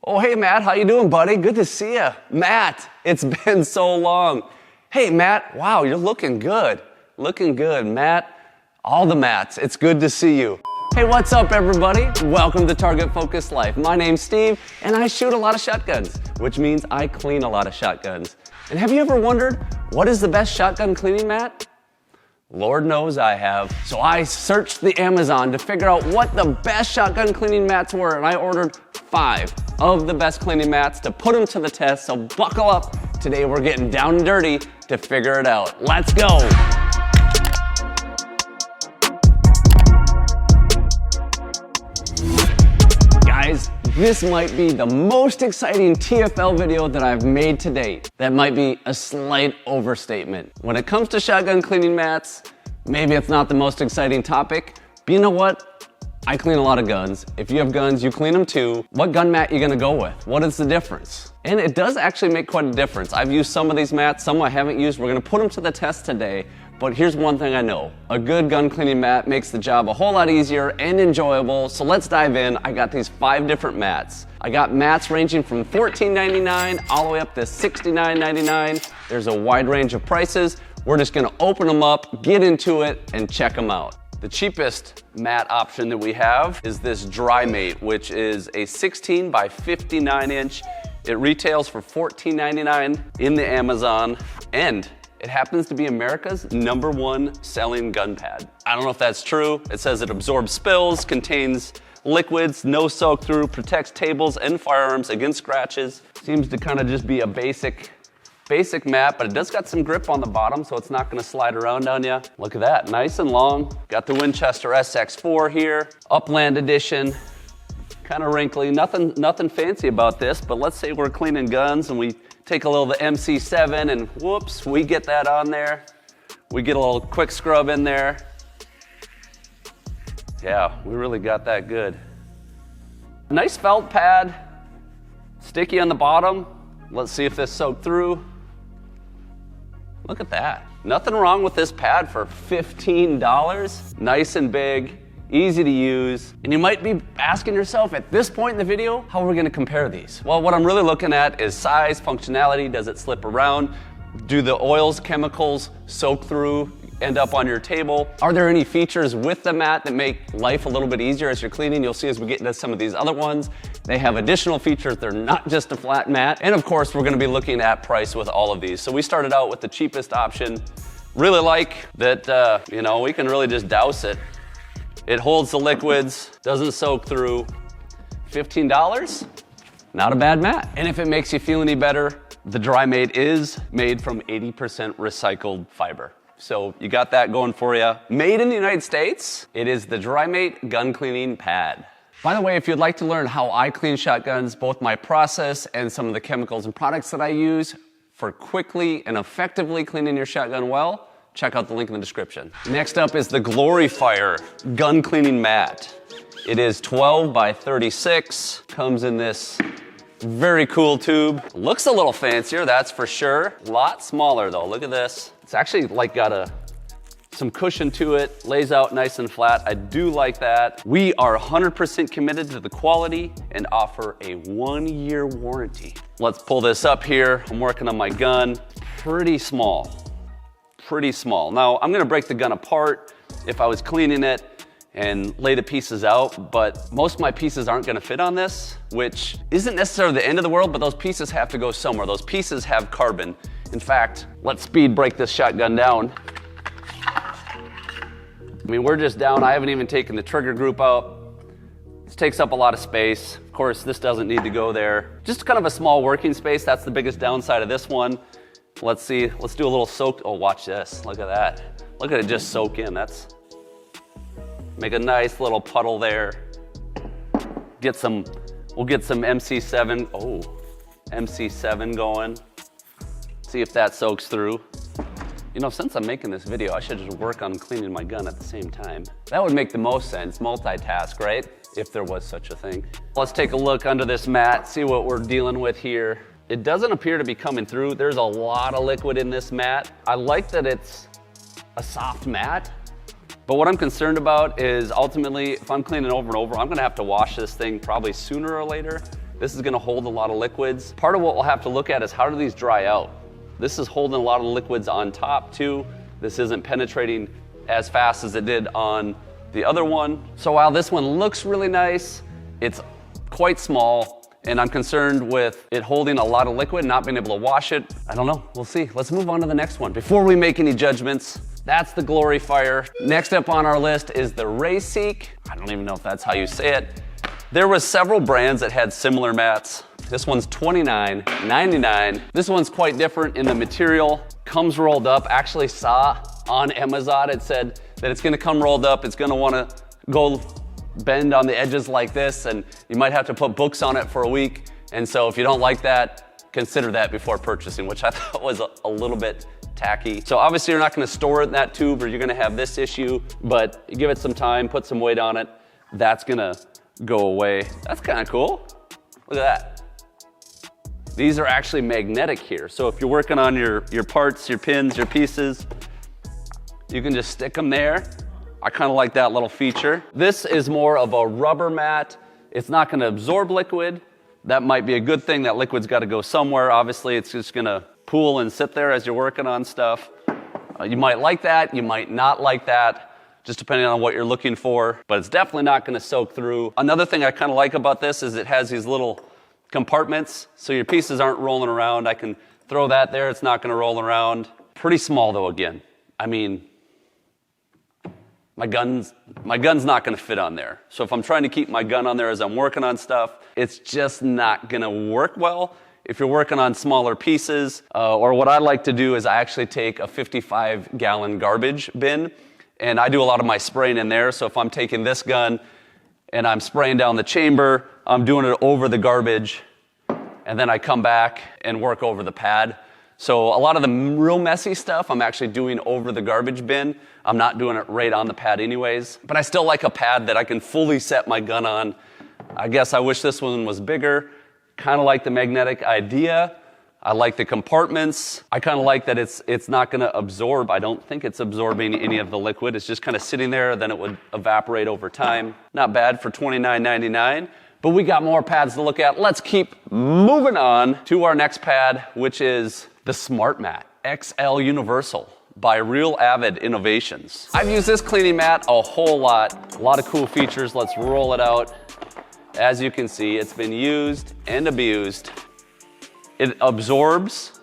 Oh, hey, Matt, how you doing, buddy? Good to see you. Matt, it's been so long. Hey, Matt, wow, you're looking good. Looking good, Matt. All the Matts, it's good to see you. Hey, what's up, everybody? Welcome to Target Focused Life. My name's Steve, and I shoot a lot of shotguns, which means I clean a lot of shotguns. And have you ever wondered, what is the best shotgun cleaning mat? Lord knows I have. So I searched the Amazon to figure out what the best shotgun cleaning mats were, and I ordered 5 of the best cleaning mats to put them to the test, so buckle up. Today we're getting down and dirty to figure it out. Let's go. Guys, this might be the most exciting TFL video that I've made to date. That might be a slight overstatement. When it comes to shotgun cleaning mats, maybe it's not the most exciting topic, but you know what? I clean a lot of guns. If you have guns, you clean them too. What gun mat are you gonna go with? What is the difference? And it does actually make quite a difference. I've used some of these mats, some I haven't used. We're gonna put them to the test today. But here's one thing I know. A good gun cleaning mat makes the job a whole lot easier and enjoyable. So let's dive in. I got these 5 different mats. I got mats ranging from $14.99 all the way up to $69.99. There's a wide range of prices. We're just gonna open them up, get into it, and check them out. The cheapest mat option that we have is this Dry Mate, which is a 16 by 59 inch. It retails for $14.99 in the Amazon, and it happens to be America's #1 selling gun pad. I don't know if that's true. It says it absorbs spills, contains liquids, no soak through, protects tables and firearms against scratches. Seems to kind of just be a basic mat, but it does got some grip on the bottom, so it's not gonna slide around on you. Look at that, nice and long. Got the Winchester SX4 here, Upland edition. Kind of wrinkly, nothing fancy about this, but let's say we're cleaning guns and we take a little of the MC7 and whoops, we get that on there. We get a little quick scrub in there. Yeah, we really got that good. Nice felt pad, sticky on the bottom. Let's see if this soaked through. Look at that. Nothing wrong with this pad for $15. Nice and big, easy to use. And you might be asking yourself at this point in the video, how are we gonna compare these? Well, what I'm really looking at is size, functionality. Does it slip around? Do the oils, chemicals soak through, end up on your table? Are there any features with the mat that make life a little bit easier as you're cleaning? You'll see as we get into some of these other ones, they have additional features. They're not just a flat mat. And of course, we're gonna be looking at price with all of these. So we started out with the cheapest option. Really like that, we can really just douse it. It holds the liquids, doesn't soak through. $15, not a bad mat. And if it makes you feel any better, the Dry Mate is made from 80% recycled fiber. So you got that going for you. Made in the United States, it is the Dry Mate gun cleaning pad. By the way, if you'd like to learn how I clean shotguns, both my process and some of the chemicals and products that I use for quickly and effectively cleaning your shotgun well, check out the link in the description. Next up is the Glory Fire gun cleaning mat. It is 12 by 36, comes in this very cool tube. Looks a little fancier, that's for sure. A lot smaller though, look at this. It's actually like got some cushion to it, lays out nice and flat. I do like that. We are 100% committed to the quality and offer a 1-year warranty. Let's pull this up here. I'm working on my gun. Pretty small. Now, I'm gonna break the gun apart if I was cleaning it and lay the pieces out, but most of my pieces aren't gonna fit on this, which isn't necessarily the end of the world, but those pieces have to go somewhere. Those pieces have carbon. In fact, let's speed break this shotgun down. I mean, we're just down. I haven't even taken the trigger group out. This takes up a lot of space. Of course, this doesn't need to go there. Just kind of a small working space. That's the biggest downside of this one. Let's see, let's do a little soak. Oh, watch this, look at that. Look at it just soak in, make a nice little puddle there. We'll get some MC7, MC7 going. See if that soaks through. You know, since I'm making this video, I should just work on cleaning my gun at the same time. That would make the most sense, multitask, right? If there was such a thing. Let's take a look under this mat, see what we're dealing with here. It doesn't appear to be coming through. There's a lot of liquid in this mat. I like that it's a soft mat, but what I'm concerned about is ultimately, if I'm cleaning over and over, I'm gonna have to wash this thing probably sooner or later. This is gonna hold a lot of liquids. Part of what we'll have to look at is how do these dry out? This is holding a lot of liquids on top too. This isn't penetrating as fast as it did on the other one. So while this one looks really nice, it's quite small, and I'm concerned with it holding a lot of liquid, not being able to wash it. I don't know, we'll see. Let's move on to the next one. Before we make any judgments, that's the Glory Fire. Next up on our list is the Rayseek. I don't even know if that's how you say it. There was several brands that had similar mats. This one's $29.99. This one's quite different in the material. Comes rolled up. Actually saw on Amazon, it said that it's gonna come rolled up. It's gonna wanna go bend on the edges like this, and you might have to put books on it for a week. And so if you don't like that, consider that before purchasing, which I thought was a little bit tacky. So obviously you're not gonna store it in that tube or you're gonna have this issue, but you give it some time, put some weight on it, that's gonna go away. That's kind of cool. Look at that. These are actually magnetic here. So if you're working on your parts, your pins, your pieces, you can just stick them there. I kind of like that little feature. This is more of a rubber mat. It's not gonna absorb liquid. That might be a good thing. That liquid's gotta go somewhere. Obviously, it's just gonna pool and sit there as you're working on stuff. You might like that, you might not like that, just depending on what you're looking for, but it's definitely not gonna soak through. Another thing I kind of like about this is it has these little compartments, so your pieces aren't rolling around. I can throw that there, it's not gonna roll around. Pretty small though, again. I mean, my gun's not gonna fit on there. So if I'm trying to keep my gun on there as I'm working on stuff, it's just not gonna work well. If you're working on smaller pieces, or what I like to do is I actually take a 55-gallon garbage bin, and I do a lot of my spraying in there. So if I'm taking this gun and I'm spraying down the chamber, I'm doing it over the garbage, and then I come back and work over the pad. So a lot of the real messy stuff I'm actually doing over the garbage bin. I'm not doing it right on the pad anyways, but I still like a pad that I can fully set my gun on. I guess I wish this one was bigger. Kind of like the magnetic idea. I like the compartments. I kind of like that it's not gonna absorb. I don't think it's absorbing any of the liquid. It's just kind of sitting there, then it would evaporate over time. Not bad for $29.99, but we got more pads to look at. Let's keep moving on to our next pad, which is the Smart Mat XL Universal by Real Avid Innovations. I've used this cleaning mat a whole lot. A lot of cool features. Let's roll it out. As you can see, it's been used and abused. It absorbs.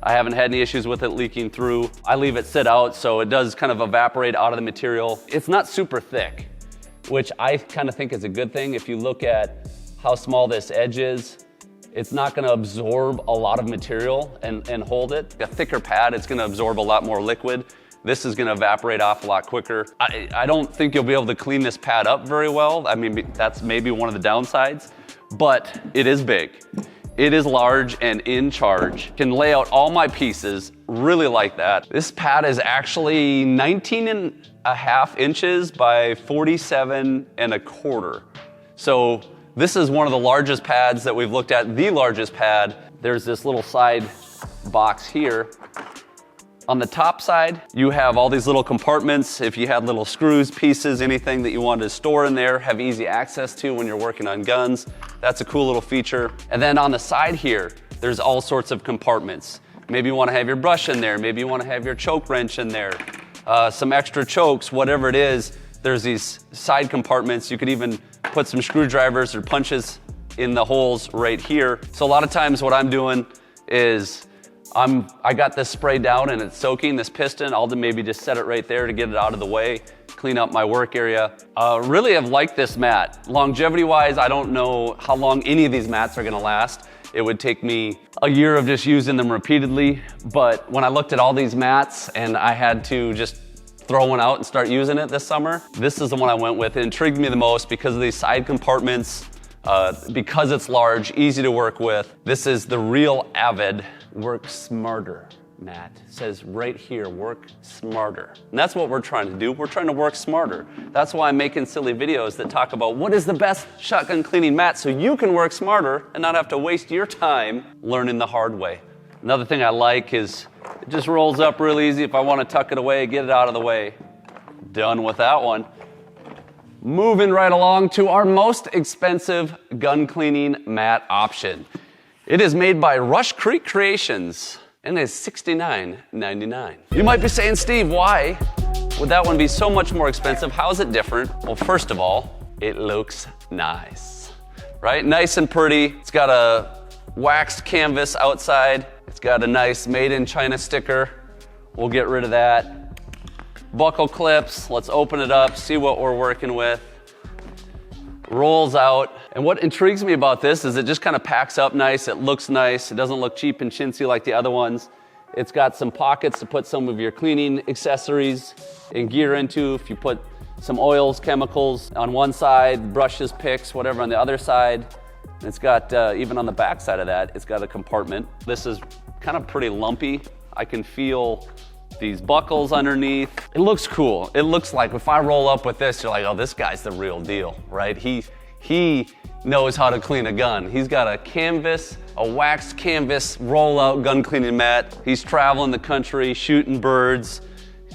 I haven't had any issues with it leaking through. I leave it sit out, so it does kind of evaporate out of the material. It's not super thick, which I kind of think is a good thing. If you look at how small this edge is, it's not gonna absorb a lot of material and hold it. A thicker pad, it's gonna absorb a lot more liquid. This is gonna evaporate off a lot quicker. I don't think you'll be able to clean this pad up very well. I mean, that's maybe one of the downsides, but it is big. It is large and in charge. Can lay out all my pieces, really like that. This pad is actually 19.5 inches by 47.25. So this is one of the largest pads that we've looked at, the largest pad. There's this little side box here. On the top side, you have all these little compartments. If you had little screws, pieces, anything that you wanted to store in there, have easy access to when you're working on guns. That's a cool little feature. And then on the side here, there's all sorts of compartments. Maybe you wanna have your brush in there. Maybe you wanna have your choke wrench in there. Some extra chokes, whatever it is. There's these side compartments. You could even put some screwdrivers or punches in the holes right here. So a lot of times what I'm doing is I got this sprayed down and it's soaking, this piston. I'll maybe just set it right there to get it out of the way, clean up my work area. Really have liked this mat. Longevity-wise, I don't know how long any of these mats are gonna last. It would take me a year of just using them repeatedly, but when I looked at all these mats and I had to just throw one out and start using it this summer, this is the one I went with. It intrigued me the most because of these side compartments, because it's large, easy to work with. This is the Real Avid Work Smarter mat. It says right here, work smarter. And that's what we're trying to do. We're trying to work smarter. That's why I'm making silly videos that talk about what is the best shotgun cleaning mat so you can work smarter and not have to waste your time learning the hard way. Another thing I like is it just rolls up real easy. If I want to tuck it away, get it out of the way. Done with that one. Moving right along to our most expensive gun cleaning mat option. It is made by Rush Creek Creations and is $69.99. You might be saying, Steve, why would that one be so much more expensive? How is it different? Well, first of all, it looks nice, right? Nice and pretty. It's got a waxed canvas outside. It's got a nice made in China sticker. We'll get rid of that. Buckle clips, let's open it up, see what we're working with. Rolls out. And what intrigues me about this is it just kind of packs up nice, it looks nice, it doesn't look cheap and chintzy like the other ones. It's got some pockets to put some of your cleaning accessories and gear into. If you put some oils, chemicals on one side, brushes, picks, whatever on the other side. And it's got, even on the back side of that, it's got a compartment. This is kind of pretty lumpy. I can feel these buckles underneath. It looks cool. It looks like if I roll up with this, you're like, oh, this guy's the real deal, right? He knows how to clean a gun. He's got a canvas, a waxed canvas roll-out gun cleaning mat. He's traveling the country, shooting birds.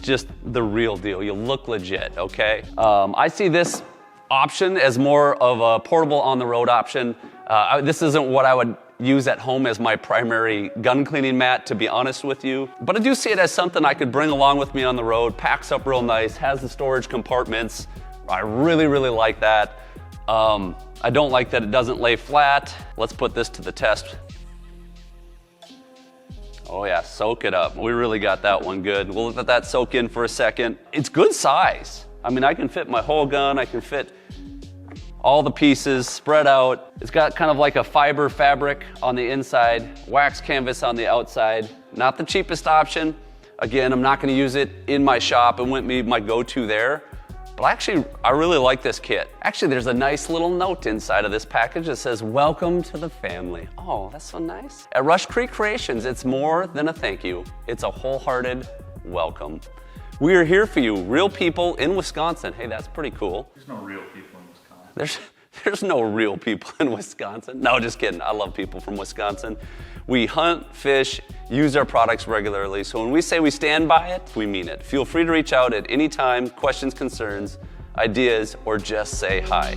Just the real deal. You look legit, okay? I see this option as more of a portable on-the-road option. This isn't what I would use at home as my primary gun cleaning mat, to be honest with you. But I do see it as something I could bring along with me on the road. Packs up real nice, has the storage compartments. I really, really like that. I don't like that it doesn't lay flat. Let's put this to the test. Oh yeah, soak it up. We really got that one good. We'll let that soak in for a second. It's good size. I mean, I can fit my whole gun. I can fit all the pieces spread out. It's got kind of like a fiber fabric on the inside, wax canvas on the outside. Not the cheapest option. Again, I'm not gonna use it in my shop. It wouldn't be my go-to there. But I really like this kit. Actually, there's a nice little note inside of this package that says, welcome to the family. Oh, that's so nice. At Rush Creek Creations, it's more than a thank you. It's a wholehearted welcome. We are here for you, real people in Wisconsin. Hey, that's pretty cool. There's no real people in Wisconsin. There's no real people in Wisconsin. No, just kidding. I love people from Wisconsin. We hunt, fish, use our products regularly. So when we say we stand by it, we mean it. Feel free to reach out at any time, questions, concerns, ideas, or just say hi.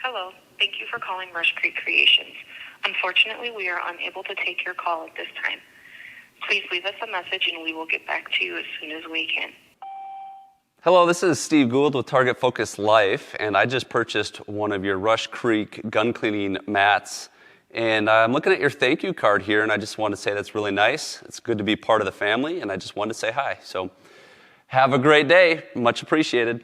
Hello, thank you for calling Rush Creek Creations. Unfortunately, we are unable to take your call at this time. Please leave us a message and we will get back to you as soon as we can. Hello, this is Steve Gould with Target Focus Life, and I just purchased one of your Rush Creek gun cleaning mats. And I'm looking at your thank you card here, and I just want to say that's really nice. It's good to be part of the family, and I just wanted to say hi. So have a great day. Much appreciated.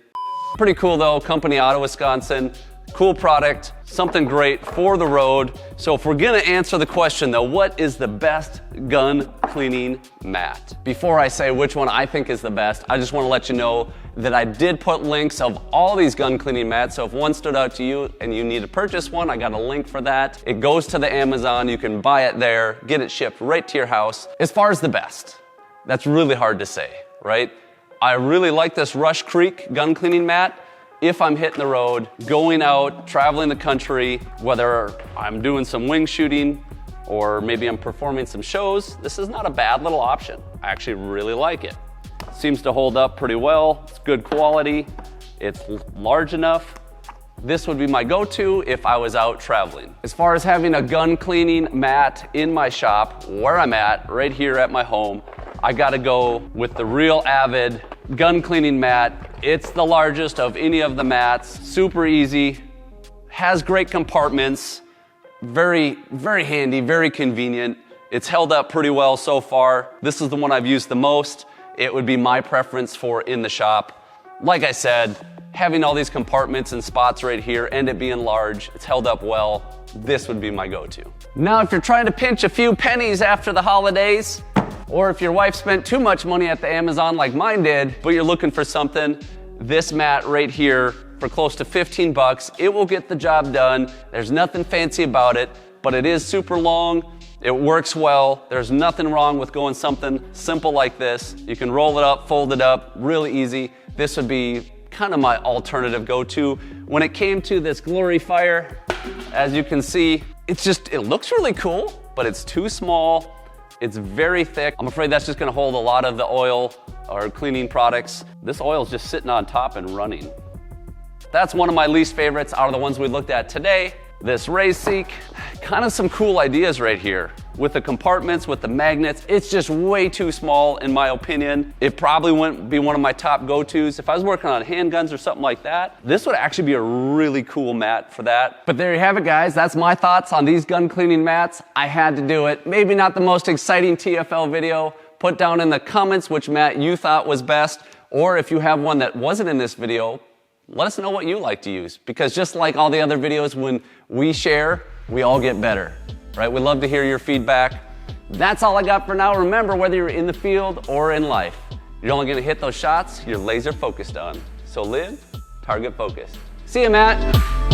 Pretty cool though, company out of Wisconsin. Cool product, something great for the road. So if we're gonna answer the question though, what is the best gun cleaning mat? Before I say which one I think is the best, I just wanna let you know that I did put links of all these gun cleaning mats. So if one stood out to you and you need to purchase one, I got a link for that. It goes to the Amazon, you can buy it there, get it shipped right to your house. As far as the best, that's really hard to say, right? I really like this Rush Creek gun cleaning mat. If I'm hitting the road, going out, traveling the country, whether I'm doing some wing shooting or maybe I'm performing some shows, this is not a bad little option. I actually really like it. Seems to hold up pretty well. It's good quality. It's large enough. This would be my go-to if I was out traveling. As far as having a gun cleaning mat in my shop, where I'm at, right here at my home, I gotta go with the real Avid gun cleaning mat. It's the largest of any of the mats, super easy, has great compartments, very, very handy, very convenient. It's held up pretty well so far. This is the one I've used the most. It would be my preference for in the shop. Like I said, having all these compartments and spots right here and it being large, it's held up well. This would be my go-to. Now, if you're trying to pinch a few pennies after the holidays, or if your wife spent too much money at the Amazon like mine did, but you're looking for something, this mat right here for close to 15 bucks, it will get the job done. There's nothing fancy about it, but it is super long. It works well. There's nothing wrong with going something simple like this. You can roll it up, fold it up, really easy. This would be kind of my alternative go-to. When it came to this Glory Fire, as you can see, it looks really cool, but it's too small. It's very thick. I'm afraid that's just gonna hold a lot of the oil our cleaning products. This oil is just sitting on top and running. That's one of my least favorites out of the ones we looked at today. This raised seek, kind of some cool ideas right here. With the compartments, with the magnets, it's just way too small in my opinion. It probably wouldn't be one of my top go-tos. If I was working on handguns or something like that, this would actually be a really cool mat for that. But there you have it, guys. That's my thoughts on these gun cleaning mats. I had to do it. Maybe not the most exciting TFL video. Put down in the comments which mat you thought was best, or if you have one that wasn't in this video, let us know what you like to use, because just like all the other videos, when we share, we all get better, right? We love to hear your feedback. That's all I got for now. Remember, whether you're in the field or in life, you're only gonna hit those shots you're laser focused on. So live target focused. See you, Matt.